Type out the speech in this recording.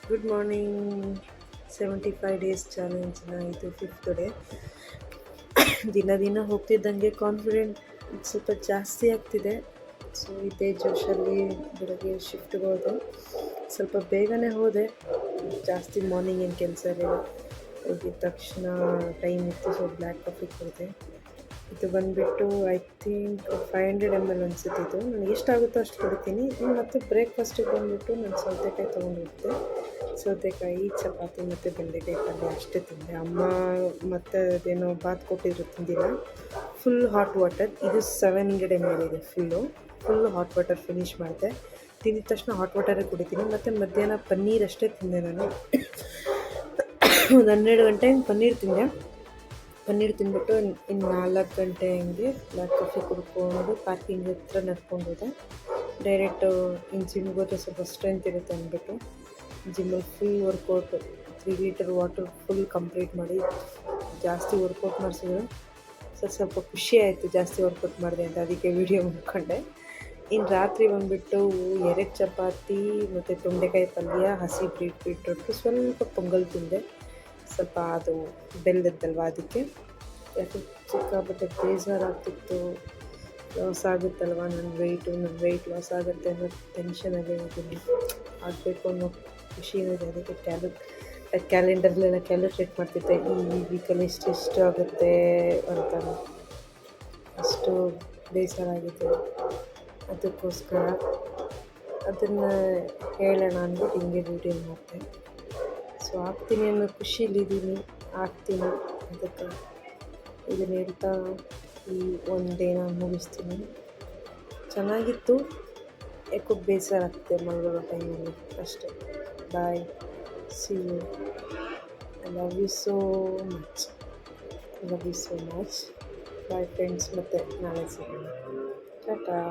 Good morning. 75 days ಚಾಲೆಂಜ್ನ ಇದು fifth day. ದಿನ ದಿನ ಹೋಗ್ತಿದ್ದಂಗೆ ಕಾನ್ಫಿಡೆಂಟ್ ಸ್ವಲ್ಪ ಜಾಸ್ತಿ ಆಗ್ತಿದೆ. ಸೊ ಇದೇ ಜೋಶಲ್ಲಿ ಬೆಳಗ್ಗೆ ಶಿಫ್ಟ್ಗೆ ಹೋದೆ. ಸ್ವಲ್ಪ ಬೇಗನೆ ಹೋದೆ, ಜಾಸ್ತಿ ಮಾರ್ನಿಂಗ್ ಏನು ಕೆಲಸ ಇರಲಿಲ್ಲ. ಹೋಗಿದ ತಕ್ಷಣ ಟೈಮ್ ಇತ್ತು, ಸೊ ಬ್ಲ್ಯಾಕ್ ಕಾಫಿ ಕುಡಿದೆ. ಇದು ಬಂದುಬಿಟ್ಟು ಐ ಥಿಂಕ್ 500 ml ಅನಿಸುತ್ತೆ. ಇದು ನನಗೆ ಎಷ್ಟಾಗುತ್ತೋ ಅಷ್ಟು ಕುಡಿತೀನಿ. ಮತ್ತು ಬ್ರೇಕ್ಫಾಸ್ಟಿಗೆ ಬಂದುಬಿಟ್ಟು ನಾನು ಸೌತೆಕಾಯಿ ತೊಗೊಂಡಿದ್ದೆ. ಸೌತೆಕಾಯಿ, ಚಪಾತಿ ಮತ್ತು ಬೆಂಡೆಕಾಯಿ ಪಲ್ಯ ಅಷ್ಟೇ ತಿಂದೆ. ಅಮ್ಮ ಮತ್ತು ಅದೇನೋ ಬಾತ್ ಕೊಟ್ಟಿದ್ರು, ತಿಂದಿಲ್ಲ. ಫುಲ್ ಹಾಟ್ ವಾಟರ್, ಇದು 700 ml ಇದೆ. ಫುಲ್ಲು ಹಾಟ್ ವಾಟರ್ ಫಿನಿಷ್ ಮಾಡಿದೆ. ತಿಂದಿದ ತಕ್ಷಣ ಹಾಟ್ ವಾಟರೇ ಕುಡಿತೀನಿ. ಮತ್ತು ಮಧ್ಯಾಹ್ನ ಪನ್ನೀರ್ ಅಷ್ಟೇ ತಿಂದೆ ನಾನು. ಒಂದು 12 ಗಂಟೆ ಹಂಗೆ ಪನ್ನೀರ್ ತಿಂದ್ಬಿಟ್ಟು ಇನ್ನು 4 ಗಂಟೆ ಹಂಗೆ ಬ್ಲ್ಯಾಕ್ ಕಾಫಿ ಕುಡ್ಕೊಂಡು ಪಾರ್ಕಿಂಗ್ ಹತ್ರ ನಡ್ಕೊಂಡು ಹೋದೆ. ಡೈರೆಕ್ಟು ಇನ್ನು ಜಿಮ್ಗೆ ಹೋದರೆ ಸ್ವಲ್ಪ ಸ್ಟ್ರೆಂತ್ ಇರುತ್ತೆ ಅಂದ್ಬಿಟ್ಟು ಜಿಮ್ಮಲ್ಲಿ full workout 3 litre water full complete ಮಾಡಿ ಜಾಸ್ತಿ ವರ್ಕೌಟ್ ಮಾಡಿಸಿದ್ರು. ಸ್ವಲ್ಪ ಖುಷಿ ಆಯಿತು ಜಾಸ್ತಿ ವರ್ಕೌಟ್ ಮಾಡಿದೆ ಅಂತ, ಅದಕ್ಕೆ ವೀಡಿಯೋ ಮಾಡ್ಕೊಂಡೆ. ಇನ್ನು ರಾತ್ರಿ ಬಂದುಬಿಟ್ಟು 2 ಚಪಾತಿ ಮತ್ತು ತೊಂಡೆಕಾಯಿ ಪಲ್ಯ, ಹಸಿ ಬೀಟ್ರೂಟು, ಸ್ವಲ್ಪ ಪೊಂಗಲ್ ತಿಂದೆ. ಸ್ವಲ್ಪ ಅದು ಬೆಲ್ಲದ್ದಲ್ವ, ಅದಕ್ಕೆ ಯಾಕೆ ಸಿಕ್ಕಾಪಟ್ಟೆ ಬೇಜಾರಾಗ್ತಿತ್ತು. ಲಾಸ್ ಆಗುತ್ತಲ್ವ ನನ್ನ ವೆಯ್ಟ್ ಲಾಸ್ ಆಗುತ್ತೆ ಅನ್ನೋ ಟೆನ್ಷನಲ್ಲಿ ಇದ್ದೀನಿ. ಆಗಬೇಕು ಅನ್ನೋ ಖುಷಿನೂ ಇದೆ. ಅದಕ್ಕೆ ಕ್ಯಾಲೆಂಡರ್ಲೆಲ್ಲ ಕ್ಯಾಲ್ಕುಲೇಟ್ ಮಾಡ್ತಿದ್ದೆ, ಈ ವೀಕಲ್ಲಿ ಎಷ್ಟು ಆಗುತ್ತೆ ಅಂತ. ಅಷ್ಟು ಬೇಸರ ಆಗಿದೆ. ಅದಕ್ಕೋಸ್ಕರ ಅದನ್ನು ಹೇಳೋಣ ಅಂದ್ಬಿಟ್ಟು ಹಿಂಗೆ ವೀಡಿಯೋ ಮಾಡಿದೆ. ಸೊ ಆಗ್ತೀನಿ ಅನ್ನೋ ಖುಷಿಲಿದ್ದೀನಿ, ಆಗ್ತೀನಿ. ಅದಕ್ಕೆ ಇದನ್ನು ಹೇಳ್ತಾ ಈ ಒಂದು ಡೇನ ಮುಗಿಸ್ತೀನಿ. ಚೆನ್ನಾಗಿತ್ತು, ಯಾಕೋ ಬೇಸರ ಆಗ್ತದೆ ಮಲಗೋ ಟೈಮಲ್ಲಿ ಅಷ್ಟೇ. Bye, see you. I love you so much. Bye friends, ಮತ್ತು ನಾಳೆ ಸಿಗೋಣ. ಟಾಟಾ.